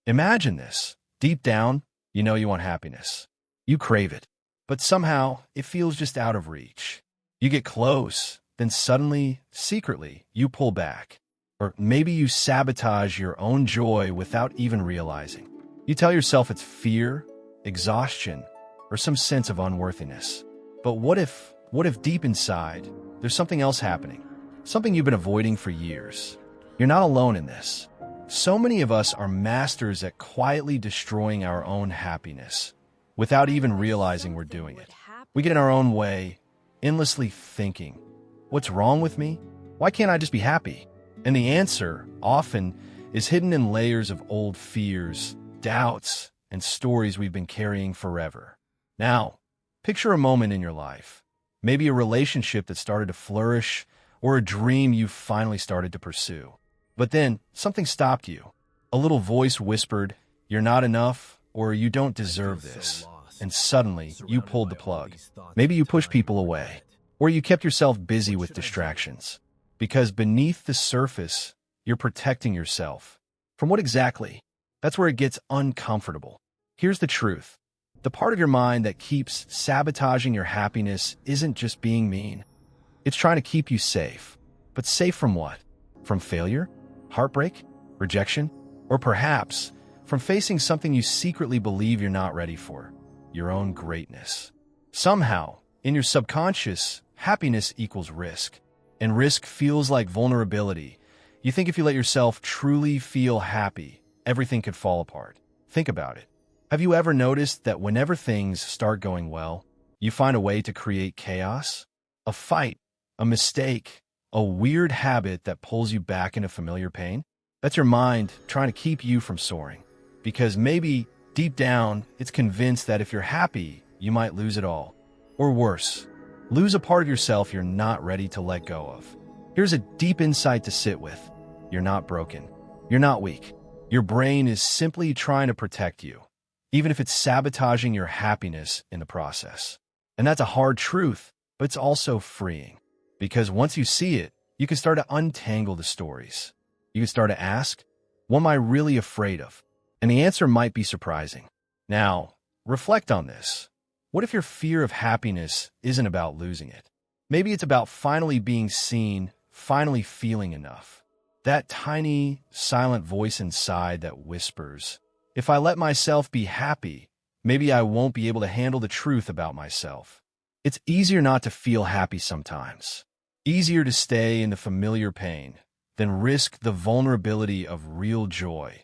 Imagine this. Deep down, you know you want happiness. You crave it. But somehow, it feels just out of reach. You get close, then suddenly, secretly, you pull back. Or maybe you sabotage your own joy without even realizing. You tell yourself it's fear, exhaustion, or some sense of unworthiness. But what if deep inside, there's something else happening? Something you've been avoiding for years. You're not alone in this. So many of us are masters at quietly destroying our own happiness without even realizing we're doing it. We get in our own way, endlessly thinking, what's wrong with me? Why can't I just be happy? And the answer, often, is hidden in layers of old fears, doubts, and stories we've been carrying forever. Now, picture a moment in your life. Maybe a relationship that started to flourish, or a dream you finally started to pursue. But then, something stopped you. A little voice whispered, "You're not enough," or "You don't deserve this." And suddenly, you pulled the plug. Maybe you pushed people away, or you kept yourself busy with distractions. Because beneath the surface, you're protecting yourself. From what exactly? That's where it gets uncomfortable. Here's the truth. The part of your mind that keeps sabotaging your happiness isn't just being mean. It's trying to keep you safe. But safe from what? From failure? Heartbreak? Rejection? Or perhaps from facing something you secretly believe you're not ready for, your own greatness. Somehow, in your subconscious, happiness equals risk. And risk feels like vulnerability. You think if you let yourself truly feel happy, everything could fall apart. Think about it. Have you ever noticed that whenever things start going well, you find a way to create chaos? A fight, a mistake, a weird habit that pulls you back into familiar pain? That's your mind trying to keep you from soaring. Because maybe, deep down, it's convinced that if you're happy, you might lose it all. Or worse, lose a part of yourself you're not ready to let go of. Here's a deep insight to sit with. You're not broken. You're not weak. Your brain is simply trying to protect you, even if it's sabotaging your happiness in the process. And that's a hard truth, but it's also freeing. Because once you see it, you can start to untangle the stories. You can start to ask, what am I really afraid of? And the answer might be surprising. Now, reflect on this. What if your fear of happiness isn't about losing it? Maybe it's about finally being seen, finally feeling enough. That tiny, silent voice inside that whispers, if I let myself be happy, maybe I won't be able to handle the truth about myself. It's easier not to feel happy sometimes. Easier to stay in the familiar pain than risk the vulnerability of real joy.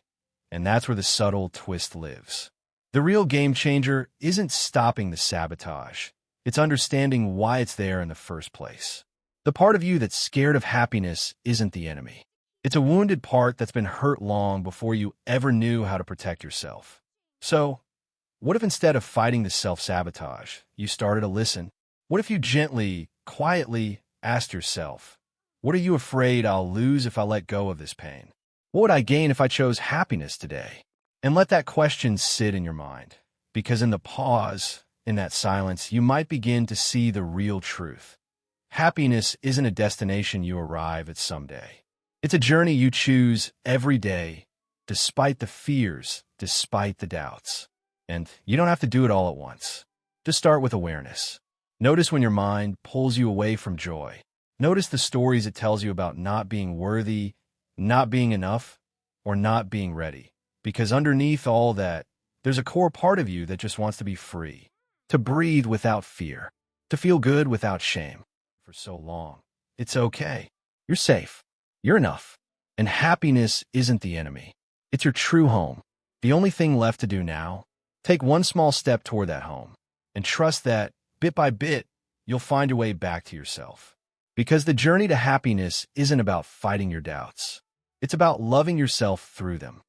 And that's where the subtle twist lives. The real game changer isn't stopping the sabotage. It's understanding why it's there in the first place. The part of you that's scared of happiness isn't the enemy. It's a wounded part that's been hurt long before you ever knew how to protect yourself. So, what if instead of fighting the self-sabotage, you started to listen? What if you gently, quietly asked yourself, what are you afraid I'll lose if I let go of this pain? What would I gain if I chose happiness today? And let that question sit in your mind, because in the pause, in that silence, you might begin to see the real truth. Happiness isn't a destination you arrive at someday. It's a journey you choose every day, despite the fears, despite the doubts. And you don't have to do it all at once. Just start with awareness. Notice when your mind pulls you away from joy. Notice the stories it tells you about not being worthy, not being enough, or not being ready. Because underneath all that, there's a core part of you that just wants to be free, to breathe without fear, to feel good without shame. For so long, it's okay. You're safe. You're enough. And happiness isn't the enemy. It's your true home. The only thing left to do now, take one small step toward that home, and trust that, bit by bit, you'll find your way back to yourself. Because the journey to happiness isn't about fighting your doubts. It's about loving yourself through them.